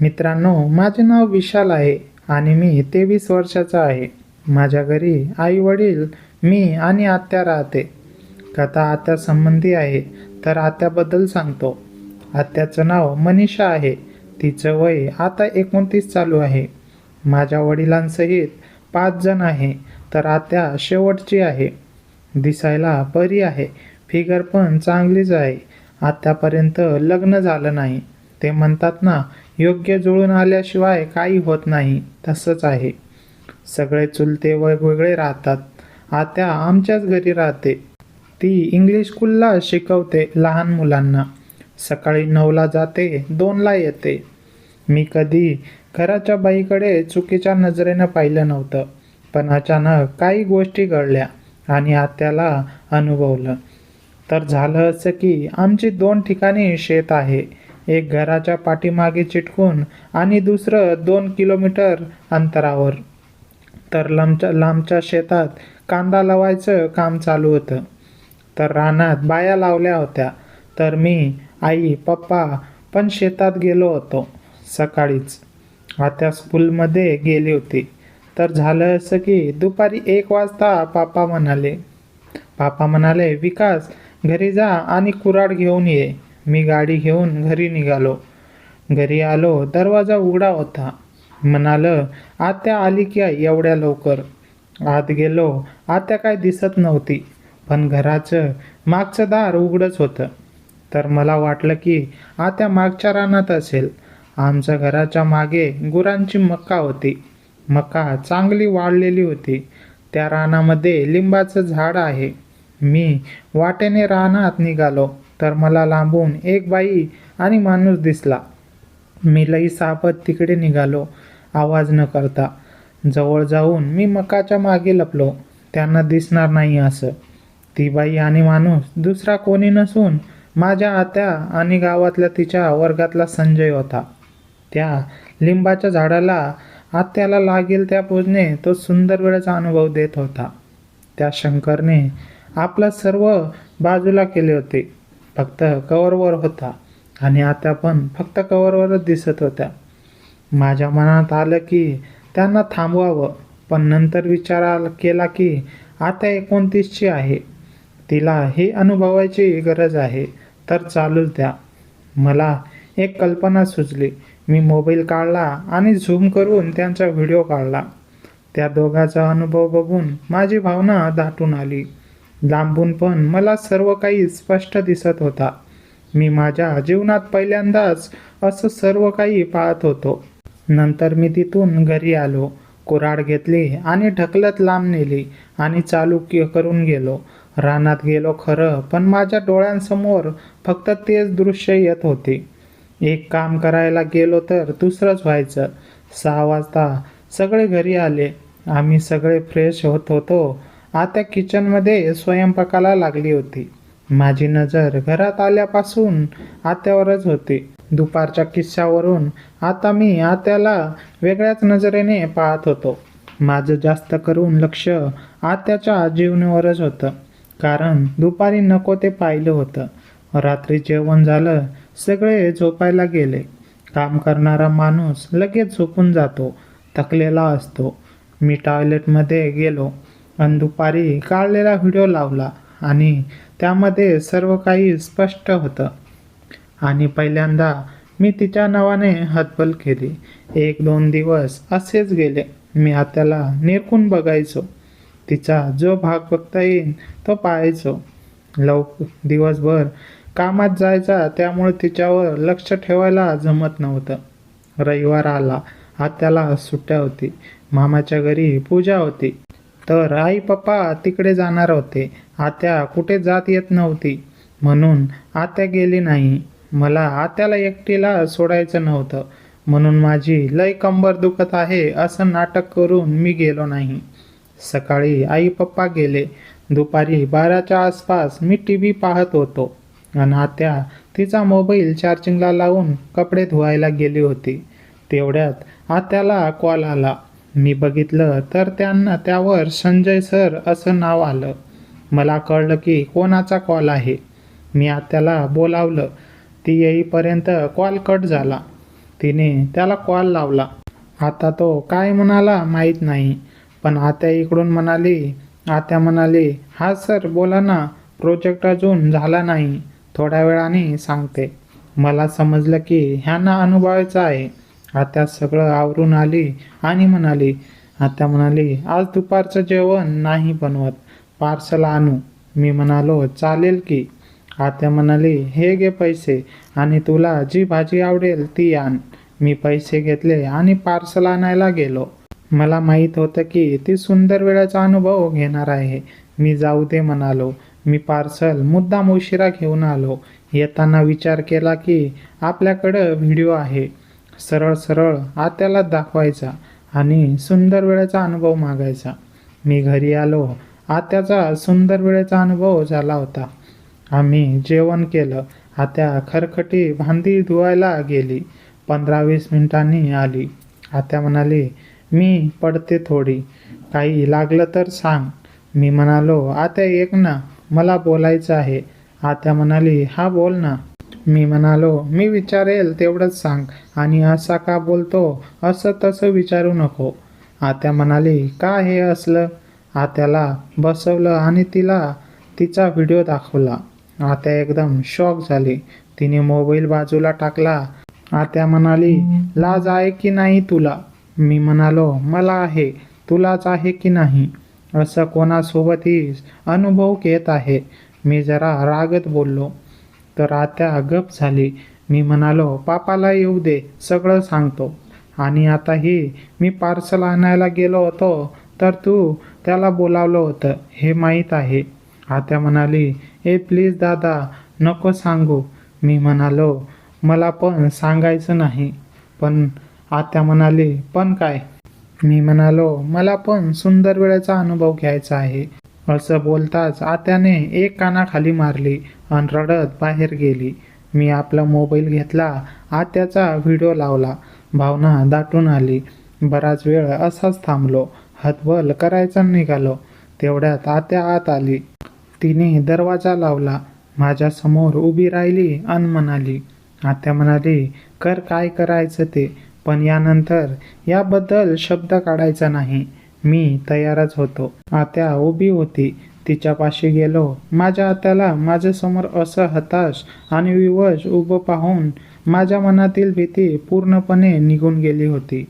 मित्रांनो, माझे नाव विशाल आहे आणि मी 23 वर्षाचा आहे. माझ्या घरी आई वडील, मी आणि आत्या राहते. कथा आत्या संबंधी आहे, तर आत्याबद्दल सांगतो. आत्याचं नाव मनीषा आहे. तिचं वय आता 29 चालू आहे. माझ्या वडिलांसहित 5 जण आहे, तर आत्या शेवटची आहे. दिसायला परी आहे, फिगर पण चांगलीच आहे. आत्यापर्यंत लग्न झालं नाही. ते म्हणतात ना, योग्य जुळून आल्याशिवाय काही होत नाही, तसंच आहे. सगळे चुलते वेगवेगळे राहतात. आत्या आमच्याच घरी राहते. ती इंग्लिश स्कूलला शिकवते लहान मुलांना. सकाळी 9ला जाते, 2ला येते. मी कधी घराच्या बाईकडे चुकीच्या नजरेनं पाहिलं नव्हतं, पण अचानक काही गोष्टी घडल्या आणि आत्याला अनुभवलं. तर झालं असं की आमची 2 ठिकाणी शेत आहे. एक घराच्या पाठीमागे चिटकून आणि दुसरं 2 किलोमीटर अंतरावर. तर लांबच्या शेतात कांदा लावायचं काम चालू होतं. तर रानात बाया लावल्या होत्या. तर मी, आई, पप्पा पण शेतात गेलो होतो सकाळीच. आत्या स्कूलमध्ये गेली होती. तर झालं असं की दुपारी 1 वाजता पापा म्हणाले, विकास घरी जा आणि कुऱ्हाड घेऊन ये. मी गाडी घेऊन घरी निघालो. घरी आलो, दरवाजा उघडा होता. म्हणालं, आत्या आली की एवढ्या लवकर? आत गेलो, आत्या काय दिसत नव्हती, पण घराचं मागचं दार उघडच होतं. तर मला वाटलं की आत्या मागच्या रानात असेल. आमच्या घराच्या मागे गुरांची मका होती. मका चांगली वाढलेली होती. त्या रानामध्ये लिंबाचं झाड आहे. मी वाटेने रानात निघालो, तर मला लांबून एक बाई आणि माणूस दिसला. मी लई सापत तिकडे निघालो, आवाज न करता. जवळ जाऊन मी मकाच्या मागे लपलो, त्यांना दिसणार नाही असं. ती बाई आणि माणूस दुसरा कोणी नसून माझ्या आत्या आणि गावातल्या तिच्या वर्गातला संजय होता. त्या लिंबाच्या झाडाला आत्याला लागेल त्या पोजने तो सुंदर वेळेचा अनुभव देत होता. त्या शंकरने आपला सर्व बाजूला केले होते, फक्त कवरवर होता आणि आत्या पण फक्त कवरवरच दिसत होत्या. माझ्या मनात आलं की त्यांना थांबवावं, पण नंतर विचार केला की आत्या 29ची आहे. तिला हे अनुभवायची गरज आहे, तर चालूच द्या. मला एक कल्पना सुचली. मी मोबाईल काढला आणि झूम करून त्यांचा व्हिडिओ काढला. त्या दोघांचा अनुभव बघून माझी भावना दाटून आली. लांबून पण मला सर्व काही स्पष्ट दिसत होता. मी माझ्या जीवनात पहिल्यांदाच असं सर्व काही पाहत होतो. नंतर मी तिथून घरी आलो. कुऱ्हाड घेतली आणि ढकलत लांब नेली आणि चालू करून गेलो. रानात गेलो खरं, पण माझ्या डोळ्यांसमोर फक्त तेच दृश्य येत होते. एक काम करायला गेलो तर दुसरंच व्हायचं. 6 वाजता सगळे घरी आले. आम्ही सगळे फ्रेश होत होतो. आत्या किचनमध्ये स्वयंपाकाला लागली होती. माझी नजर घरात आल्यापासून आत्यावरच होती. दुपारच्या किस्स्यावरून आता मी आत्याला वेगळ्याच नजरेने पाहत होतो. माझं जास्त करून लक्ष आत्याच्या जीवनावरच होतं, कारण दुपारी नको ते पाहिलं होतं. रात्री जेवण झालं, सगळे झोपायला गेले. काम करणारा माणूस लगेच झोपून जातो, थकलेला असतो. मी टॉयलेटमध्ये गेलो आणि दुपारी काढलेला व्हिडिओ लावला आणि त्यामध्ये सर्व काही स्पष्ट होतं. आणि पहिल्यांदा मी तिच्या नावाने हतबल केली. 1-2 दिवस असेच गेले. मी आत्याला निरखून बघायचो. तिचा जो भाग बघता येईल तो पाहायचो. दिवसभर कामात जायचा, त्यामुळे तिच्यावर लक्ष ठेवायला जमत नव्हतं. रविवार आला, आत्याला सुट्ट्या होती. मामाच्या घरी पूजा होती, तर आई पप्पा तिकडे जाणार होते. आत्या कुठे जात येत नव्हती, म्हणून आत्या गेली नाही. मला आत्याला एकटीला सोडायचं नव्हतं, म्हणून माझी लय कंबर दुखत आहे असं नाटक करून मी गेलो नाही. सकाळी आई पप्पा गेले. दुपारी 12च्या आसपास मी TV पाहत होतो आणि आत्या तिचा मोबाईल चार्जिंगला लावून कपडे धुवायला गेली होती. तेवढ्यात आत्याला कॉल आला. मी बघितलं तर त्यावर संजय सर असं नाव आलं. मला कळलं की कोणाचा कॉल आहे. मी आत्याला बोलावलं. ती येईपर्यंत कॉल कट झाला. तिने त्याला कॉल लावला. आता तो काय म्हणाला माहीत नाही, पण आत्या इकडून म्हणाली. आत्या म्हणाली, हा सर बोला ना, प्रोजेक्ट अजून झाला नाही, थोड्या वेळाने सांगते. मला समजलं की ह्यांना अनुभवायचं आहे. आत्या सगळं आवरून आली आणि म्हणाली. आत्या म्हणाली, आज दुपारचं जेवण नाही बनवत, पार्सल आणू. मी म्हणालो, चालेल की. आत्या म्हणाली, हे घे पैसे आणि तुला जी भाजी आवडेल ती आण. मी पैसे घेतले आणि पार्सल आणायला गेलो. मला माहीत होतं की ती सुंदर वेळाचा अनुभव घेणार आहे. मी जाऊ दे म्हणालो. मी पार्सल मुद्दाम उशिरा घेऊन आलो. येताना विचार केला की आपल्याकडं व्हिडिओ आहे, सरळ सरळ आत्याला दाखवायचा आणि सुंदर वेळेचा अनुभव मागायचा. मी घरी आलो. आत्याचा सुंदर वेळेचा अनुभव झाला होता. आम्ही जेवण केलं. आत्या खरकटी भांडी धुवायला गेली. 15-20 मिनिटांनी आली. आत्या म्हणाली, मी पडते थोडी, काही लागलं तर सांग. मी म्हणालो, आत्या एक ना, मला बोलायचं आहे. आत्या म्हणाली, हा बोल ना. मी म्हणालो, मी विचारेल तेवढंच सांग आणि असा का बोलतो असं तसं विचारू नको. आत्या म्हणाली, का हे असलं? आत्याला बसवलं आणि तिला तिचा व्हिडिओ दाखवला. आत्या एकदम शॉक झाली. तिने मोबाईल बाजूला टाकला. आत्या म्हणाली, लाज आहे की नाही तुला? मी म्हणालो, मला आहे, तुलाच आहे की नाही? असं कोणासोबतही अनुभव घेत आहे. मी जरा रागत बोललो. तर आत्या गप झाली. मी म्हणालो, पापाला येऊ दे, सगळं सांगतो. आणि आताही मी पार्सल आणायला गेलो होतो तर तू त्याला बोलावलं होतं, हे माहीत आहे. आत्या म्हणाली, ए प्लीज दादा, नको सांगू. मी म्हणालो, मला पण सांगायचं नाही. पण आत्या म्हणाली, पण काय? मी म्हणालो, मला पण सुंदर वेळेचा अनुभव घ्यायचा आहे. असं बोलताच आत्याने एक कानाखाली मारली आणि रडत बाहेर गेली. मी आपला मोबाईल घेतला. आत्याचा व्हिडिओ लावला. भावना दाटून आली. बराच वेळ असाच थांबलो. हतबल करायचा निघालो. तेवढ्यात आत्या आत आली. तिने दरवाजा लावला. माझ्यासमोर उभी राहिली आणि म्हणाली. आत्या म्हणाली, कर काय करायचं ते, पण यानंतर याबद्दल शब्द काढायचा नाही. मी तयारच होतो. आत्या उभी होती. तिच्यापाशी गेलो. माझ्या आत्याला माझ्यासमोर असं हताश आणि विवश उभं पाहून माझ्या मनातील भीती पूर्णपणे निघून गेली होती.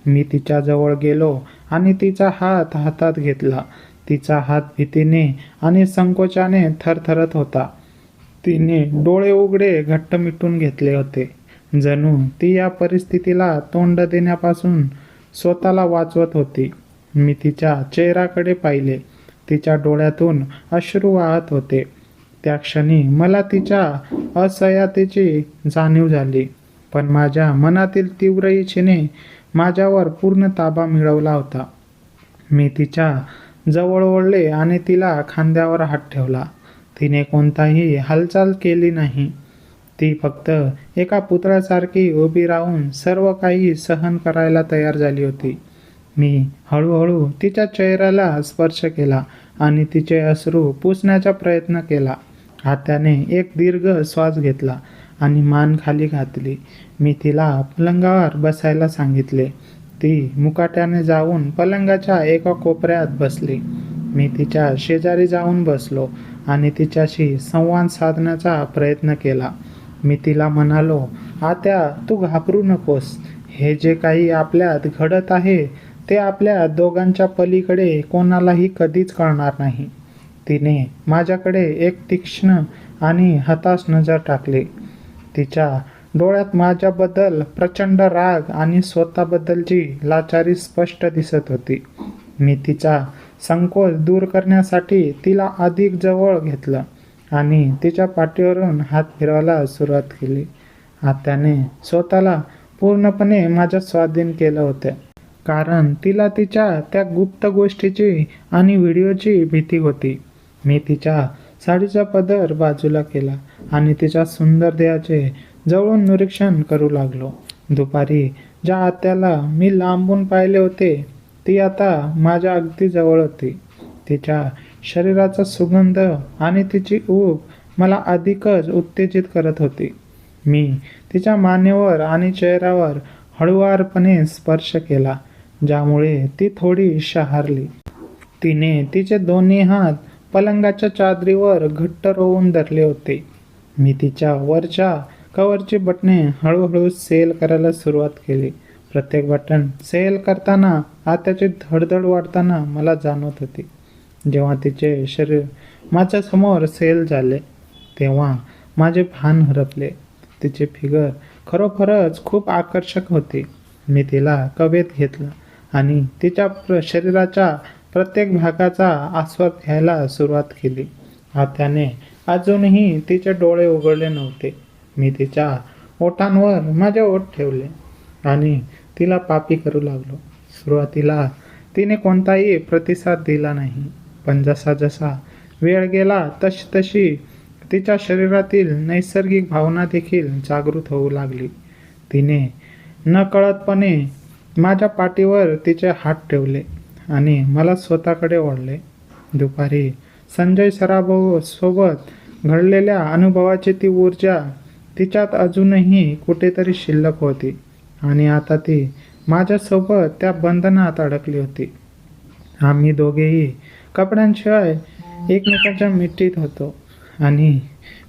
मी तिच्याजवळ गेलो आणि तिचा हात हातात घेतला. तिचा हात भीतीने आणि संकोचाने थरथरत होता. तिने डोळे उघडे घट्ट मिटून घेतले होते, जणू ती या परिस्थितीला तोंड देण्यापासून स्वतःला वाचवत होती. मी तिच्या चेहऱ्याकडे पाहिले. तिच्या डोळ्यातून अश्रू वाहत होते. त्या क्षणी मला तिच्या असहायतेची जाणीव झाली. पण माझ्या मनातील तीव्र इच्छेने माझ्यावर पूर्ण ताबा मिळवला होता. मी तिच्या जवळ ओढले आणि तिला खांद्यावर हात ठेवला. तिने कोणताही हालचाल केली नाही. ती फक्त एका पुतळ्यासारखी उभी राहून सर्व काही सहन करायला तयार झाली होती. मी हळूहळू तिच्या चेहऱ्याला स्पर्श केला आणि तिचे अश्रू पुसण्याचा प्रयत्न केला. आत्याने एक दीर्घ श्वास घेतला आणि मान खाली घातली. मी तिला पलंगावर बसायला सांगितले. ती मुकाट्याने जाऊन पलंगाच्या एका कोपऱ्यात बसली. मी तिच्या शेजारी जाऊन बसलो आणि तिच्याशी संवाद साधण्याचा प्रयत्न केला. मी तिला म्हणालो, आत्या, तू घाबरू नकोस. हे जे काही आपल्यात घडत आहे ते आपल्या दोघांच्या पलीकडे कोणालाही कधीच कळणार नाही. तिने माझ्याकडे एक तीक्ष्ण आणि हताश नजर टाकली. तिच्या डोळ्यात माझ्याबद्दल प्रचंड राग आणि स्वतःबद्दलची लाचारी स्पष्ट दिसत होती. मी तिचा संकोच दूर करण्यासाठी तिला अधिक जवळ घेतलं आणि तिच्या पाठीवरून हात फिरवायला सुरुवात केली. आत्याने स्वतःला पूर्णपणे माझ्या स्वाधीन केलं होतं, कारण तिला तिच्या त्या गुप्त गोष्टीची आणि व्हिडिओची भीती होती. मी तिच्या साडीचा पदर बाजूला केला आणि तिच्या सुंदर देहाचे जवळून निरीक्षण करू लागलो. दुपारी ज्या आत्याला मी लांबून पाहिले होते ती आता माझ्या अगदी जवळ होती. तिच्या शरीराचा सुगंध आणि तिची ऊब मला अधिकच उत्तेजित करत होती. मी तिच्या मानेवर आणि चेहऱ्यावर हळुवारपणे स्पर्श केला, ज्यामुळे ती थोडी शहारली. तिने तिचे दोन्ही हात पलंगाच्या चादरीवर घट्ट रोवून धरले होते. मी तिच्या वरच्या कवरची बटणे हळूहळू सेल करायला सुरुवात केली. प्रत्येक बटन सेल करताना आत्याची धडधड वाढताना मला जाणवत होती. जेव्हा तिचे शरीर माझ्यासमोर सेल झाले, तेव्हा माझे भान हरपले. तिचे फिगर खरोखरच खूप आकर्षक होते. मी तिला कवेत घेतलं आणि तिच्या शरीराच्या प्रत्येक भागाचा आस्वाद घ्यायला सुरुवात केली. आत्याने अजूनही तिचे डोळे उघडले नव्हते. मी तिच्या ओठांवर माझे ओठ ठेवले आणि तिला पापी करू लागलो. सुरुवातीला तिने कोणताही प्रतिसाद दिला नाही, पण जसा जसा वेळ गेला तशी तशी तिच्या शरीरातील नैसर्गिक भावना देखील जागृत होऊ लागली. तिने नकळतपणे माझ्या पाठीवर तिचे हात ठेवले आणि मला स्वतःकडे ओढले. दुपारी संजय सराभाऊसोबत घडलेल्या अनुभवाची ती ऊर्जा तिच्यात अजूनही कुठेतरी शिल्लक होती आणि आता ती माझ्यासोबत त्या बंधनात अडकली होती. आम्ही दोघेही कपड्यांशिवाय एकमेकांच्या मिठीत होतो आणि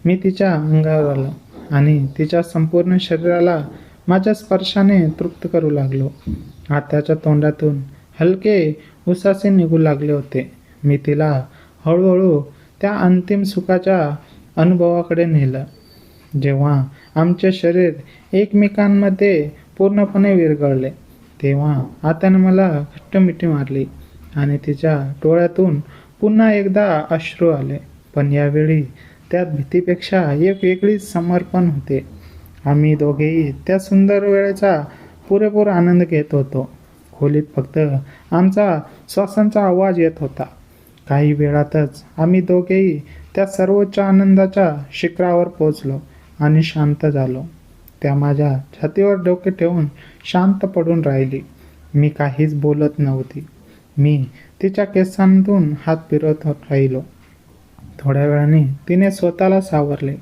मी तिच्या अंगावर आलो आणि तिच्या संपूर्ण शरीराला माझ्या स्पर्शाने तृप्त करू लागलो. आत्याच्या तोंडातून हलके उसासे निघू लागले होते. मी तिला हळूहळू त्या अंतिम सुखाच्या अनुभवाकडे नेलं, जेव्हा आमचे शरीर एकमेकांमध्ये पूर्णपणे विरघळले. तेव्हा आत्याने मला घट्ट मिठी मारली आणि तिच्या डोळ्यातून पुन्हा एकदा अश्रू आले, पण यावेळी त्यात भीतीपेक्षा एक वेगळीच समर्पण होते. आम्ही दोघेही त्या सुंदर वेळेचा पुरेपूर आनंद घेत होतो. खोलीत फक्त आमचा श्वासांचा आवाज येत होता. काही वेळातच आम्ही दोघेही त्या सर्वोच्च आनंदाच्या शिखरावर पोचलो आणि शांत झालो. त्या माझ्या छातीवर डोके ठेवून शांत पडून राहिली. मी काहीच बोलत नव्हती. मी तिच्या केसांतून हात फिरवत राहिलो. थोड्या वेळाने तिने स्वतःला सावरले,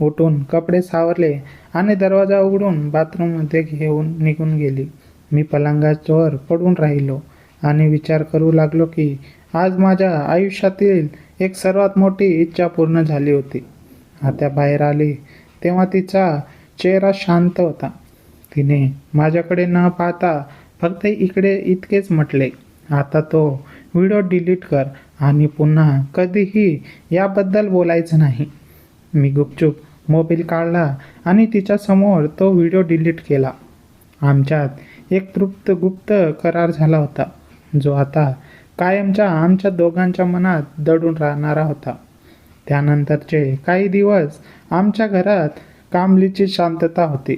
उठून कपडे सावरले आणि दरवाजा उघडून बाथरूममध्ये घेऊन निघून गेली. मी पलंगावर पडून राहिलो आणि विचार करू लागलो की आज माझ्या आयुष्यातील एक सर्वात मोठी इच्छा पूर्ण झाली होती. आत्या बाहेर आली तेव्हा तिचा चेहरा शांत होता. तिने माझ्याकडे न पाहता फक्त इकडे इतकेच म्हटले, आता तो व्हिडिओ डिलीट कर आणि पुन्हा कधीही याबद्दल बोलायचं नाही. मी गुपचूप मोबाईल काढला आणि तिच्यासमोर तो व्हिडिओ डिलीट केला. आमच्यात एक गुप्त करार झाला होता, जो आता कायमच्या आमच्या दोघांच्या मनात दडून राहणारा होता. त्यानंतरचे काही दिवस आमच्या घरात कामलीची शांतता होती.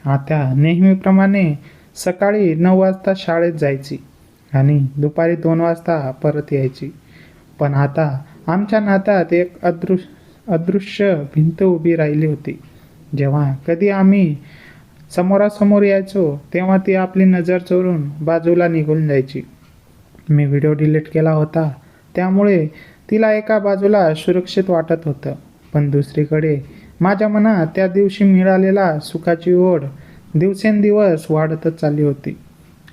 आत्या नेहमीप्रमाणे सकाळी 9 वाजता शाळेत जायची आणि दुपारी 2 वाजता परत यायची. पण आता आमच्या नात्यात एक अदृश्य भिंत उभी राहिली होती. जेव्हा कधी आम्ही समोरासमोर यायचो तेव्हा ती आपली नजर चोरून बाजूला निघून जायची. मी व्हिडिओ डिलीट केला होता, त्यामुळे तिला एका बाजूला सुरक्षित वाटत होतं, पण दुसरीकडे माझ्या मनात त्या दिवशी मिळालेला सुखाची ओढ दिवसेंदिवस वाढतच चालली होती.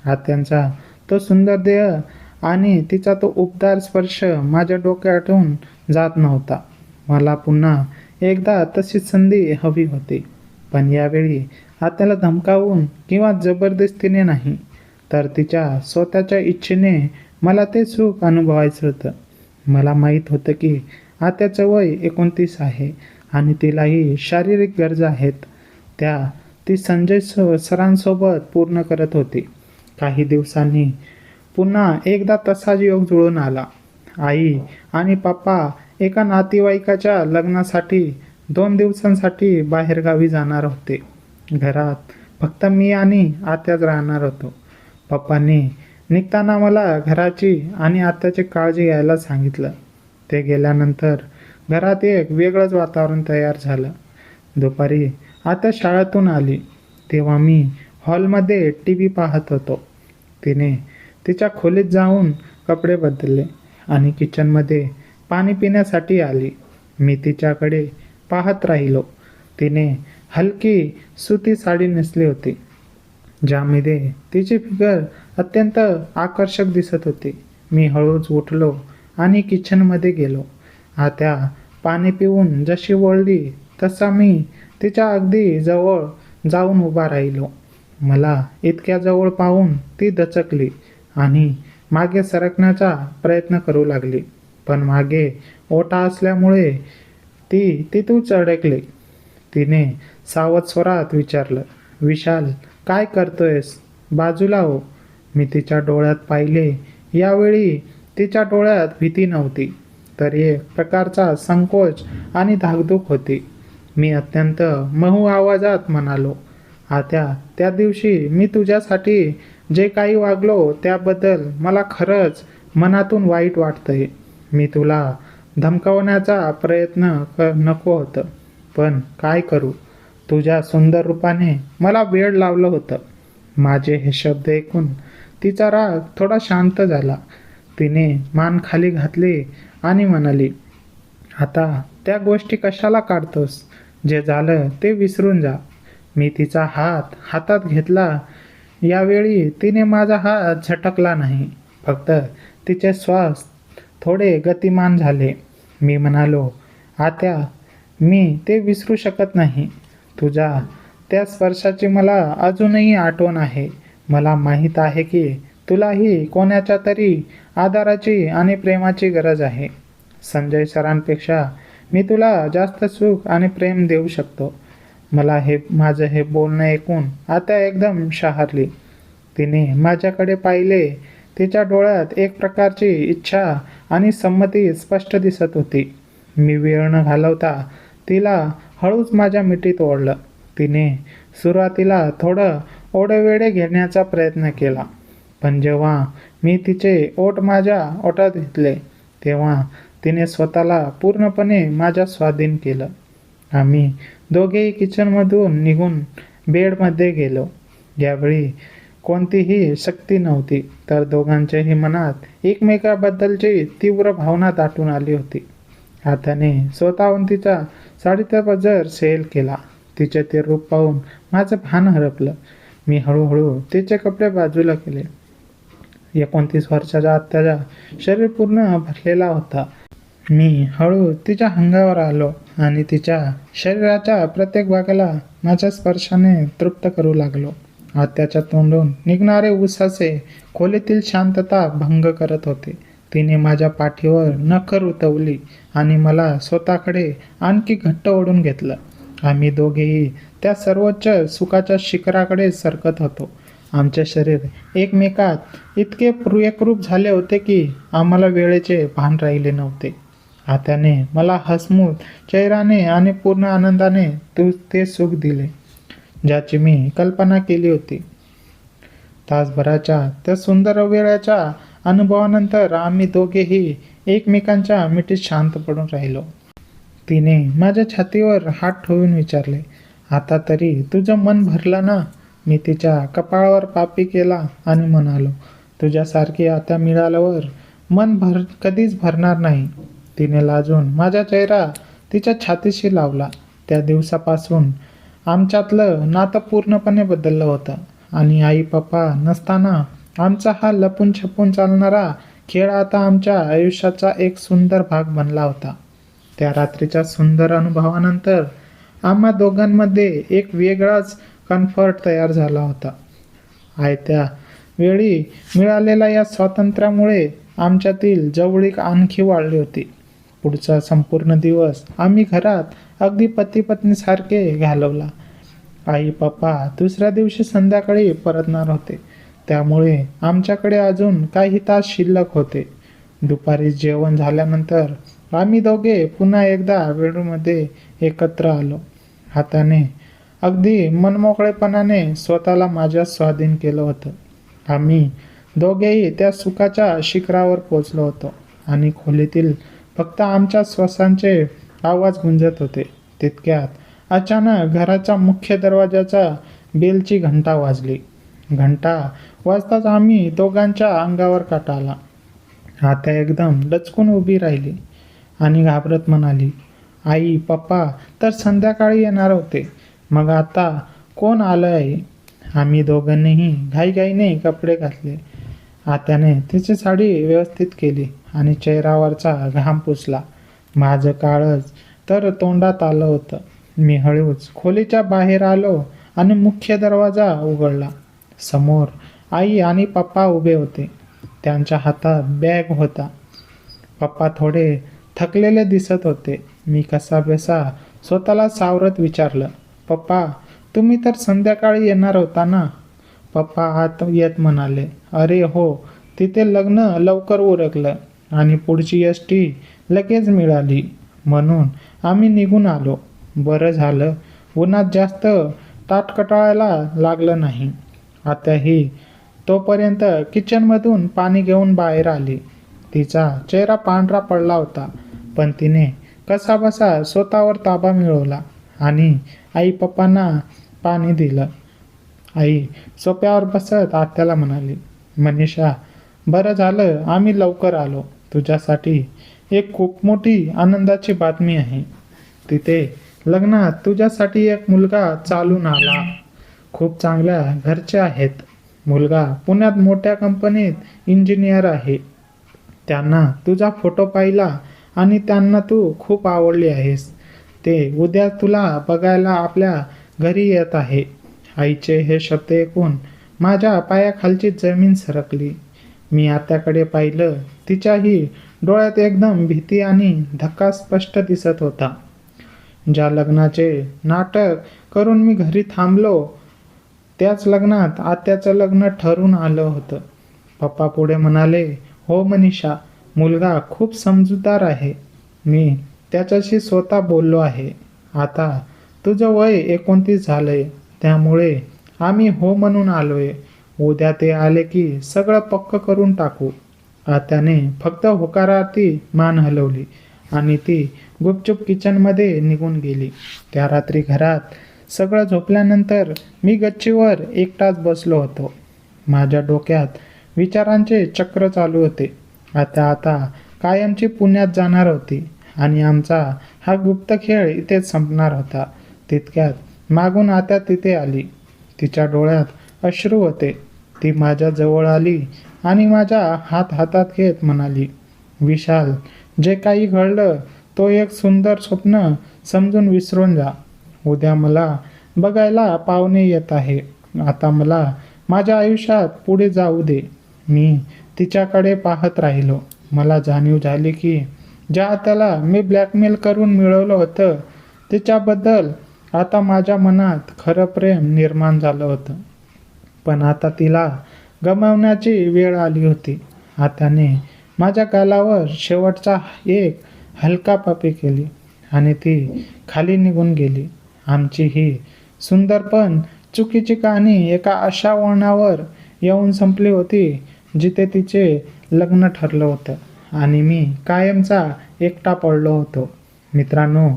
आत्यांचा तो सुंदर देह आणि तिचा तो उबदार स्पर्श माझ्या डोक्यातून जात नव्हता. मला पुन्हा एकदा तशीच संधी हवी होती, पण यावेळी आत्याला धमकावून किंवा जबरदस्तीने नाही, तर तिच्या स्वतःच्या इच्छेने मला ते सुख अनुभवायचं होतं. मला माहीत होतं की आत्याचं वय 29 आहे आणि तिलाही शारीरिक गरजा आहेत. ती संजय सरांसोबत पूर्ण करत होती. काही दिवसांनी पुन्हा एकदा तसाच योग जुळून आला. आई आणि पप्पा एका नातेवाईकाच्या लग्नासाठी 2 दिवसांसाठी बाहेरगावी जाणार होते. घरात फक्त मी आणि आत्याच राहणार होतो. पप्पांनी निघताना मला घराची आणि आत्याची काळजी घ्यायला सांगितलं. ते गेल्यानंतर घरात एक वेगळंच वातावरण तयार झालं. दुपारी आत्या शाळेतून आली तेव्हा मी हॉलमध्ये TV पाहत होतो. तिने तिच्या खोलीत जाऊन कपडे बदलले आणि किचनमध्ये पाणी पिण्यासाठी आली. मी तिच्याकडे पाहत राहिलो. तिने हलकी सुती साडी नेसली होती, ज्यामध्ये तिची फिगर अत्यंत आकर्षक दिसत होती. मी हळूच उठलो आणि किचनमध्ये गेलो. आत्या पाणी पिऊन जशी वळली तसा मी तिच्या अगदी जवळ जाऊन उभा राहिलो. मला इतक्या जवळ पाहून ती दचकली आणि मागे सरकण्याचा प्रयत्न करू लागली. पण मागे ओटा असल्यामुळे ती तिथूच अडकली. तिने सावध स्वरात विचारलं, "विशाल, काय करतोयस? बाजूला हो." मी तिच्या डोळ्यात पाहिले. यावेळी तिच्या डोळ्यात भीती नव्हती, तर एक प्रकारचा संकोच आणि धाकधूक होती. मी अत्यंत मऊ आवाजात म्हणालो, "आत्या, त्या दिवशी मी तुझ्यासाठी जे काही वागलो त्याबद्दल मला खरंच मनातून वाईट वाटतंय. मी तुला धमकावण्याचा प्रयत्न नको होतं, पण काय करू, तुझ्या सुंदर रूपाने मला वेड लावलं होतं." माझे हे शब्द ऐकून तिचा राग थोडा शांत झाला. तिने मान खाली घातली आणि म्हणाली, "आता त्या गोष्टी कशाला काढतोस? जे झालं ते विसरून जा." मी तिचा हात हातात घेतला. यावेळी तिने माझा हात झटकला नाही, फक्त तिचे श्वास थोडे गतिमान झाले. मी म्हणालो, "आत्या, मी ते विसरू शकत नाही. तुझ्या त्या स्पर्शाची मला अजूनही आठवण आहे. मला माहीत आहे की तुलाही कोणाच्या तरी आधाराची आणि प्रेमाची गरज आहे. संजय सरांपेक्षा मी तुला जास्त सुख आणि प्रेम देऊ शकतो." माझं हे बोलणं ऐकून आत्या एकदम शहारली. तिने माझ्याकडे पाहिले. तिच्या डोळ्यात एक प्रकारची इच्छा आणि संमती स्पष्ट दिसत होती. मी वेळ न घालवता तिला हळूच माझ्या मिठीत ओढलं. तिने सुरुवातीला थोडं ओढेवेढे घेण्याचा प्रयत्न केला, पण जेव्हा मी तिचे ओठ माझ्या ओठात घेतले तेव्हा तिने स्वतःला पूर्णपणे माझ्या स्वाधीन केलं. आम्ही दोघेही किचनमधून निघून बेडमध्ये गेलो. यावेळी कोणतीही सक्ती नव्हती, तर दोघांच्याही मनात एकमेकाबद्दलची तीव्र भावना दाटून आली होती. आत्याने स्वतःहून तिचा साडीचा पदर सैल केला. तिचे ते रूप पाहून माझं भान हरपलं. मी हळूहळू तिचे कपडे बाजूला केले. 29 वर्षाच्या आत्याचा शरीर पूर्ण भरलेला होता. मी हळू तिच्या अंगावर आलो आणि तिच्या शरीराच्या प्रत्येक भागाला माझ्या स्पर्शाने तृप्त करू लागलो. आत्याच्या तोंडून निघणारे उसासे खोलीतील शांतता भंग करत होते. तिने माझ्या पाठीवर नखर उतवली आणि मला स्वतःकडे आणखी घट्ट ओढून घेतलं. आम्ही दोघेही त्या सर्वोच्च सुखाच्या शिखराकडे सरकत होतो. आमचे शरीर एकमेकात इतके एकरूप झाले होते की आम्हाला वेळेचे भान राहिले नव्हते. आत्याने मला हसमुख चेहऱ्याने आणि पूर्ण आनंदाने ते सुख दिले, ज्याची मी कल्पना केली होती. तासभराच्या त्या सुंदर वेळाच्या अनुभवानंतर आम्ही दोघेही एकमेकांच्या मिठीत शांत पडून राहिलो. तिने माझ्या छातीवर हात ठेवून विचारले, "आता तरी तुझं मन भरलं ना?" मी तिच्या कपाळावर पापी केला आणि म्हणालो, "तुझ्यासारखी आत्या मिळाल्यावर मन कधीच भरणार नाही." तिने लाजून माझा चेहरा तिच्या छातीशी लावला. त्या दिवसापासून आमच्यातलं नातं पूर्णपणे बदललं होतं आणि आई पप्पा नसताना आमचा हा लपून छपून चालणारा खेळ आता आमच्या आयुष्याचा एक सुंदर भाग बनला होता. त्या रात्रीच्या सुंदर अनुभवानंतर आम्हा दोघांमध्ये एक वेगळाच कम्फर्ट तयार झाला होता. आयत्या वेळी मिळालेल्या या स्वातंत्र्यामुळे आमच्यातील जवळीक आणखी वाढली होती. पुढचा संपूर्ण दिवस आम्ही घरात अगदी पती पत्नीसारखे घालवला. आई पप्पा दुसऱ्या दिवशी संध्याकाळी परतणार होते, त्यामुळे आमच्याकडे अजून काही तास शिल्लक होते. दुपारी जेवण झाल्यानंतर आम्ही दोघे पुन्हा एकदा बेडरूममध्ये एकत्र आलो. हाताने अगदी मनमोकळेपणाने स्वतःला माझ्या स्वाधीन केलं होतं. आम्ही दोघेही त्या सुखाच्या शिखरावर पोचलो होतो आणि खोलीतील फक्त आमच्या श्वासांचे आवाज गुंजत होते. तितक्यात अचानक घराच्या मुख्य दरवाजाच्या बेलची घंटा वाजली. घंटा वाजताच आम्ही दोघांच्या अंगावर काटा आला. आत्या एकदम डचकून उभी राहिली आणि घाबरत म्हणाली, "आई पप्पा तर संध्याकाळी येणार होते. मग आता कोण आलं आहे? आम्ही दोघांनीही घाईघाईने कपडे घातले. आत्याने तिची साडी व्यवस्थित केली आणि चेहऱ्यावरचा घाम पुसला. माझं काळच तर तोंडात आलं होतं. मी हळूच खोलीच्या बाहेर आलो आणि मुख्य दरवाजा उघडला. समोर आई आणि पप्पा उभे होते. त्यांच्या हातात बॅग होता. पप्पा थोडे थकलेले दिसत होते. मी कसाबसा स्वतःला सावरत विचारलं, पप्पा, तुम्ही तर संध्याकाळी येणार होता ना? पप्पा आत येत म्हणाले, अरे हो, तिथे लग्न लवकर उरकलं आणि पुढची एसटी लगेच मिळाली म्हणून आम्ही निघून आलो. बरं झालं उन्हात जास्त ताटकटाळायला लागलं नाही. आत्याही तोपर्यंत किचनमधून पाणी घेऊन बाहेर आली. तिचा चेहरा पांढरा पडला होता, पण तिने कसाबसा स्वतःवर ताबा मिळवला आणि आई पप्पांना पाणी दिलं. आई सोप्यावर बसत आत्याला म्हणाली, मनीषा, बरं झालं आम्ही लवकर आलो. तुझ्यासाठी एक खूप मोठी आनंदाची बातमी आहे. तिथे लग्नात तुझ्यासाठी एक मुलगा चालून आला. खूप चांगल्या घरचे आहेत. मुलगा पुण्यात मोठ्या कंपनीत इंजिनियर आहे. त्यांना तुझा फोटो पाहिला आणि त्यांना तू खूप आवडली आहेस. ते उद्या तुला बघायला आपल्या घरी येत आहे. आईचे हे शब्द ऐकून माझ्या पायाखालची जमीन सरकली. मी आत्याकडे पाहिलं. तिच्याही डोळ्यात एकदम भीती आणि धक्का स्पष्ट दिसत होता. ज्या लग्नाचे नाटक करून मी घरी थांबलो, त्याच लग्नात आत्याचं लग्न ठरून आलं होतं. पप्पा पुढे म्हणाले, हो मनीषा, मुलगा खूप समजूतदार आहे. मी त्याच्याशी स्वतः बोललो आहे. आता तुझं वय 29 झालंय, त्यामुळे आम्ही हो म्हणून आलोय. उद्या ते आले की सगळं पक्क करून टाकू. आत्याने फक्त होकारार्थी मान हलवली आणि ती गुपचूप किचनमध्ये निघून गेली. त्या रात्री घरात सगळं झोपल्यानंतर मी गच्चीवर एकटाच बसलो होतो. माझ्या डोक्यात विचारांचे चक्र चालू होते. आता कायमची पुण्यात जाणार होती आणि आमचा हा गुप्त खेळ इथेच संपणार होता. तितक्यात मागून आत्या तिथे आली. तिच्या डोळ्यात अश्रू होते. ती माझ्या जवळ आली आणि माझा हात हातात घेत म्हणाली, विशाल, जे काही घडलं तो एक सुंदर स्वप्न समजून विसरून जा. उद्या मला बघायला पाहुणे येत आहे. आता मला माझ्या आयुष्यात पुढे जाऊ दे. मी तिच्याकडे पाहत राहिलो. मला जाणीव झाली की ज्या त्याला मी ब्लॅकमेल करून मिळवलं होतं, तिच्याबद्दल आता माझ्या मनात खरं प्रेम निर्माण झालं होतं. पण आता तिला गमावण्याची वेळ आली होती. आत्याने माझ्या गालावर शेवटचा एक हलका पपी केली आणि ती खाली निघून गेली. आमची ही सुंदर पण चुकीची कहाणी एका अशा वळणावर येऊन संपली होती जिथे तिचे लग्न ठरलं होतं आणि मी कायमचा एकटा पडलो होतो. मित्रांनो,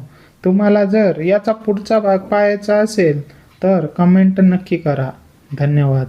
तुम्हाला जर याचा पुढचा भाग पाहायचा असेल तर कमेंट नक्की करा. धन्यवाद.